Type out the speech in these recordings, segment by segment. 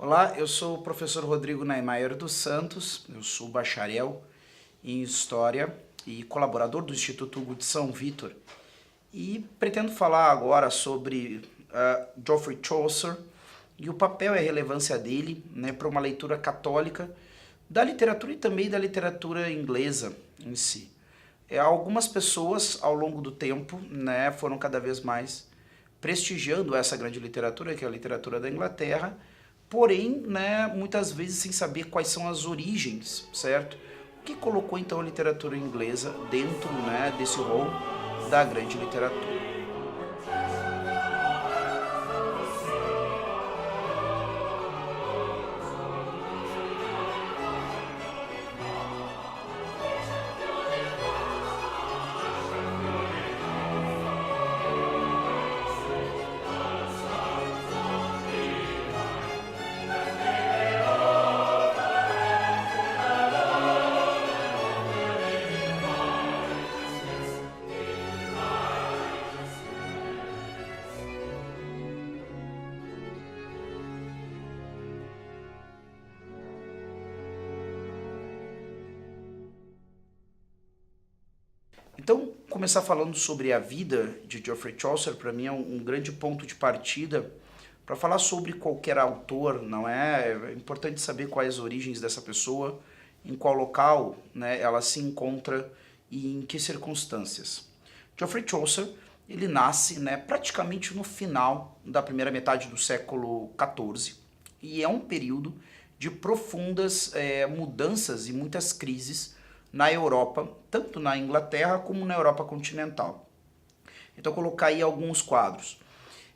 Olá, eu sou o professor Rodrigo Naimayer dos Santos, eu sou bacharel em História e colaborador do Instituto Hugo de São Vítor e pretendo falar agora sobre Geoffrey Chaucer e o papel e a relevância dele, né, para uma leitura católica da literatura e também da literatura inglesa em si. Algumas pessoas ao longo do tempo, né, foram cada vez mais prestigiando essa grande literatura, que é a literatura da Inglaterra, porém, né, muitas vezes sem saber quais são as origens, certo? O que colocou então a literatura inglesa dentro, né, desse rol da grande literatura. Então, começar falando sobre a vida de Geoffrey Chaucer, para mim é um grande ponto de partida para falar sobre qualquer autor, não é? É importante saber quais as origens dessa pessoa, em qual local, né, ela se encontra e em que circunstâncias. Geoffrey Chaucer, ele nasce, né, praticamente no final da primeira metade do século XIV e é um período de profundas mudanças e muitas crises na Europa, tanto na Inglaterra como na Europa continental. Então, eu colocar aí alguns quadros.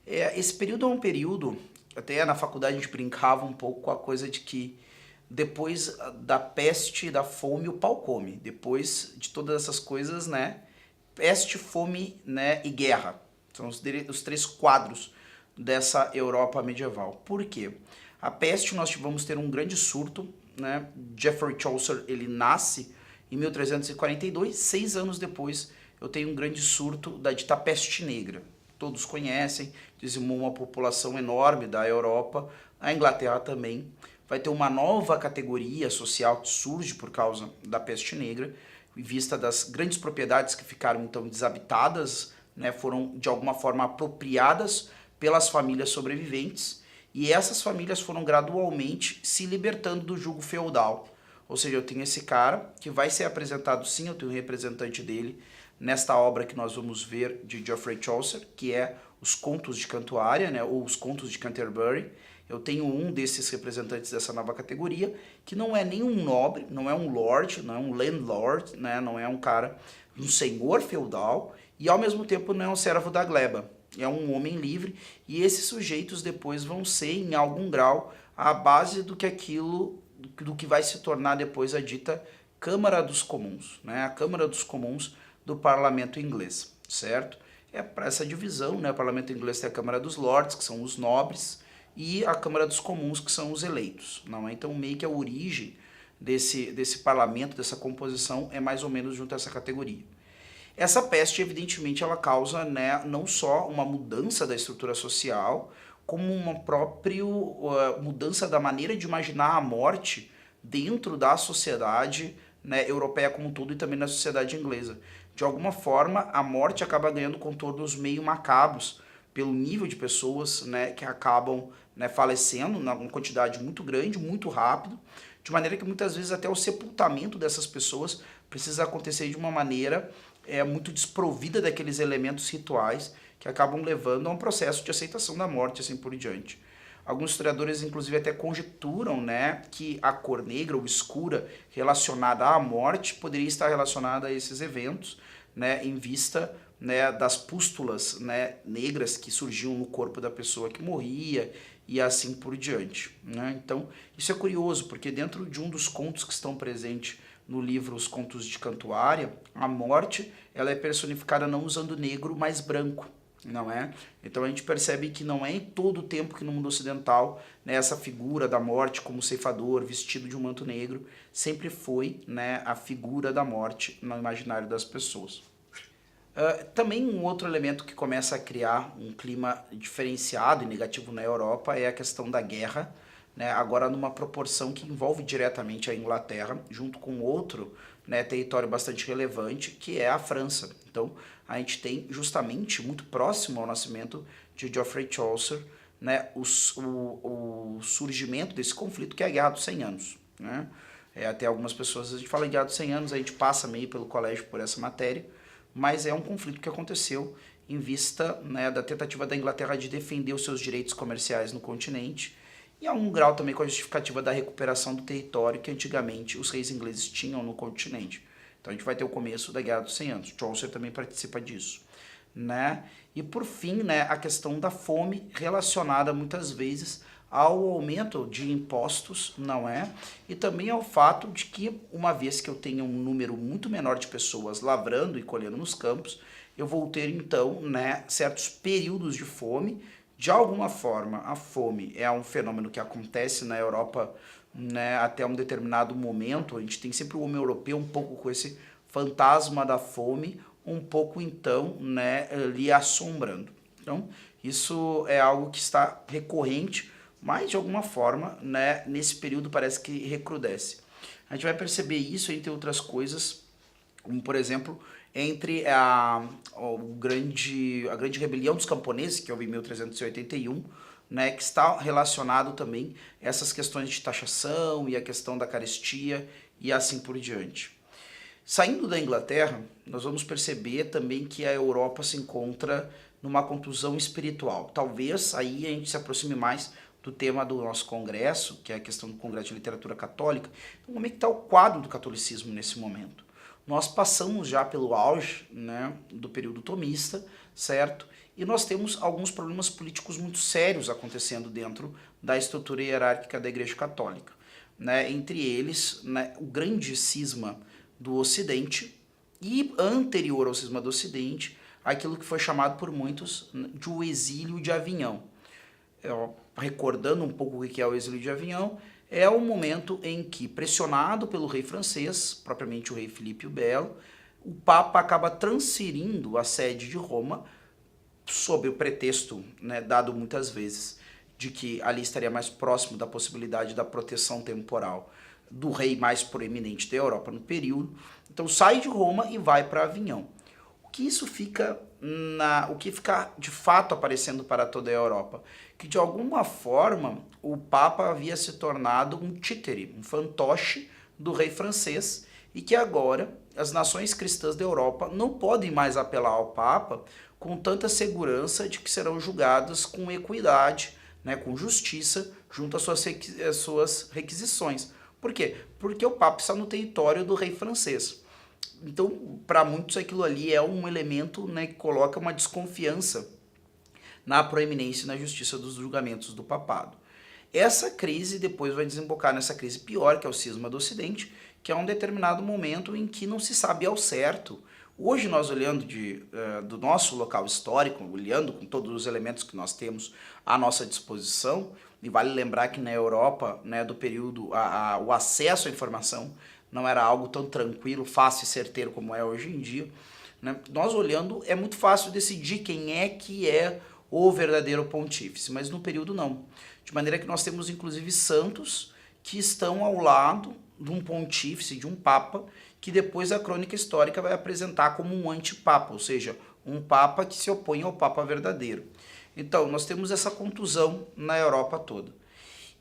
Esse período é um período, até na faculdade a gente brincava um pouco com a coisa de que depois da peste, da fome, o pau come. Depois de todas essas coisas, né? Peste, fome, né, e guerra. São os três quadros dessa Europa medieval. Por quê? A peste, nós vamos ter um grande surto, né? Geoffrey Chaucer, ele nasce em 1342, 6 anos depois, eu tenho um grande surto da dita peste negra. Todos conhecem, dizimou uma população enorme da Europa, a Inglaterra também. Vai ter uma nova categoria social que surge por causa da peste negra, em vista das grandes propriedades que ficaram então desabitadas, né, foram de alguma forma apropriadas pelas famílias sobreviventes, e essas famílias foram gradualmente se libertando do jugo feudal. Ou seja, eu tenho esse cara que vai ser apresentado, sim, eu tenho um representante dele nesta obra que nós vamos ver de Geoffrey Chaucer, que é Os Contos de Cantuária, né, ou Os Contos de Canterbury. Eu tenho um desses representantes dessa nova categoria, que não é nem um nobre, não é um lord, não é um landlord, né, não é um cara, um senhor feudal, e ao mesmo tempo não é um servo da gleba. É um homem livre, e esses sujeitos depois vão ser, em algum grau, a base do que vai se tornar depois a dita Câmara dos Comuns, né? A Câmara dos Comuns do Parlamento inglês, certo? É para essa divisão, né? O Parlamento inglês tem a Câmara dos Lords, que são os nobres, e a Câmara dos Comuns, que são os eleitos, não é? Então, meio que a origem desse parlamento, dessa composição, é mais ou menos junto a essa categoria. Essa peste, evidentemente, ela causa, né, não só uma mudança da estrutura social, como uma própria mudança da maneira de imaginar a morte dentro da sociedade, né, europeia como um todo e também na sociedade inglesa. De alguma forma, a morte acaba ganhando contornos meio macabros pelo nível de pessoas, né, que acabam, né, falecendo numa quantidade muito grande, muito rápido, de maneira que muitas vezes até o sepultamento dessas pessoas precisa acontecer de uma maneira muito desprovida daqueles elementos rituais que acabam levando a um processo de aceitação da morte, assim por diante. Alguns historiadores, inclusive, até conjecturam, né, que a cor negra ou escura relacionada à morte poderia estar relacionada a esses eventos, né, em vista, né, das pústulas, né, negras que surgiam no corpo da pessoa que morria e assim por diante, né? Então, isso é curioso, porque dentro de um dos contos que estão presentes no livro Os Contos de Cantuária, a morte ela é personificada não usando negro, mas branco, não é? Então a gente percebe que não é em todo o tempo que no mundo ocidental, né, essa figura da morte como ceifador, vestido de um manto negro, sempre foi, né, a figura da morte no imaginário das pessoas. Também um outro elemento que começa a criar um clima diferenciado e negativo na Europa é a questão da guerra, né, agora numa proporção que envolve diretamente a Inglaterra, junto com outro, né, território bastante relevante, que é a França. Então, a gente tem justamente, muito próximo ao nascimento de Geoffrey Chaucer, né, o surgimento desse conflito, que é a Guerra dos 100 Anos. Né? Até algumas pessoas, a gente fala em Guerra dos 100 Anos, a gente passa meio pelo colégio por essa matéria, mas é um conflito que aconteceu em vista, né, da tentativa da Inglaterra de defender os seus direitos comerciais no continente, e a um grau também com a justificativa da recuperação do território que antigamente os reis ingleses tinham no continente. Então a gente vai ter o começo da Guerra dos 100 Anos. Chaucer também participa disso. Né? E por fim, né, a questão da fome relacionada muitas vezes ao aumento de impostos, não é? E também ao fato de que, uma vez que eu tenha um número muito menor de pessoas lavrando e colhendo nos campos, eu vou ter então, né, certos períodos de fome. De alguma forma, a fome é um fenômeno que acontece na Europa, né, até um determinado momento. A gente tem sempre o homem europeu um pouco com esse fantasma da fome, um pouco então, né, lhe assombrando. Então, isso é algo que está recorrente, mas de alguma forma, né, nesse período parece que recrudesce. A gente vai perceber isso, entre outras coisas, como por exemplo, entre a grande rebelião dos camponeses, que houve em 1381, né, que está relacionado também a essas questões de taxação e a questão da carestia e assim por diante. Saindo da Inglaterra, nós vamos perceber também que a Europa se encontra numa contusão espiritual. Talvez aí a gente se aproxime mais do tema do nosso congresso, que é a questão do Congresso de Literatura Católica. Então, como é que está o quadro do catolicismo nesse momento? Nós passamos já pelo auge, né, do período tomista, certo? E nós temos alguns problemas políticos muito sérios acontecendo dentro da estrutura hierárquica da Igreja Católica. Né? Entre eles, né, o grande cisma do Ocidente e, anterior ao cisma do Ocidente, aquilo que foi chamado por muitos de o exílio de Avignon. Recordando um pouco o que é o exílio de Avignon, é o momento em que, pressionado pelo rei francês, propriamente o rei Filipe o Belo, o Papa acaba transferindo a sede de Roma, sob o pretexto, né, dado muitas vezes, de que ali estaria mais próximo da possibilidade da proteção temporal do rei mais proeminente da Europa no período. Então sai de Roma e vai para Avignon. O que fica de fato aparecendo para toda a Europa? Que de alguma forma o Papa havia se tornado um títere, um fantoche do rei francês, e que agora as nações cristãs da Europa não podem mais apelar ao Papa com tanta segurança de que serão julgadas com equidade, né, com justiça, junto às suas requisições. Por quê? Porque o Papa está no território do rei francês. Então, para muitos, aquilo ali é um elemento, né, que coloca uma desconfiança na proeminência e na justiça dos julgamentos do papado. Essa crise depois vai desembocar nessa crise pior, que é o cisma do Ocidente, que é um determinado momento em que não se sabe ao certo. Hoje, nós olhando do nosso local histórico, olhando com todos os elementos que nós temos à nossa disposição, e vale lembrar que na Europa, né, do período, o acesso à informação não era algo tão tranquilo, fácil e certeiro como é hoje em dia. Né? Nós olhando, é muito fácil decidir quem é que é o verdadeiro pontífice, mas no período não. De maneira que nós temos inclusive santos que estão ao lado de um pontífice, de um papa, que depois a crônica histórica vai apresentar como um antipapa, ou seja, um papa que se opõe ao papa verdadeiro. Então, nós temos essa contusão na Europa toda.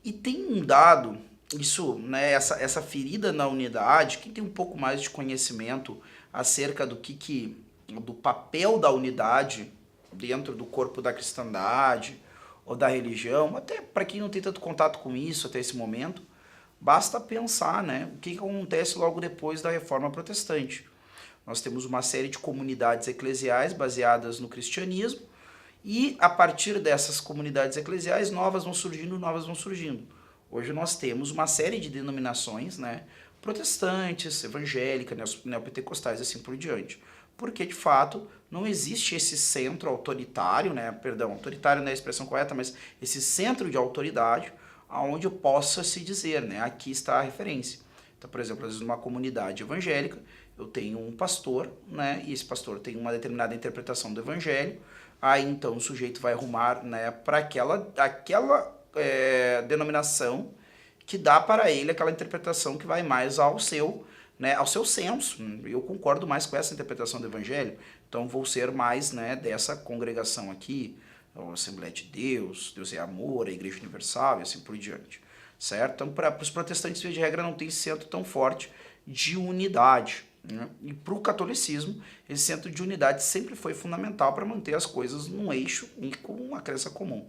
E tem um dado, isso, né, essa ferida na unidade, quem tem um pouco mais de conhecimento acerca do papel da unidade dentro do corpo da cristandade ou da religião, até para quem não tem tanto contato com isso até esse momento, basta pensar, né, o que acontece logo depois da Reforma Protestante. Nós temos uma série de comunidades eclesiais baseadas no cristianismo, e a partir dessas comunidades eclesiais, novas vão surgindo. Hoje nós temos uma série de denominações, né, protestantes, evangélicas, neopentecostais e assim por diante. Porque, de fato, não existe esse centro autoritário, né, autoritário não é a expressão correta, mas esse centro de autoridade onde possa se dizer, né, aqui está a referência. Então, por exemplo, às vezes numa comunidade evangélica, eu tenho um pastor, né, e esse pastor tem uma determinada interpretação do evangelho, aí então o sujeito vai arrumar, né, para aquela denominação que dá para ele aquela interpretação que vai mais ao seu, né, ao seu senso. Eu concordo mais com essa interpretação do Evangelho, então vou ser mais, né, dessa congregação aqui, a Assembleia de Deus, Deus é amor, a Igreja Universal e assim por diante, certo? Então, para os protestantes, via de regra, não tem esse centro tão forte de unidade, né? E para o catolicismo, esse centro de unidade sempre foi fundamental para manter as coisas num eixo e com uma crença comum.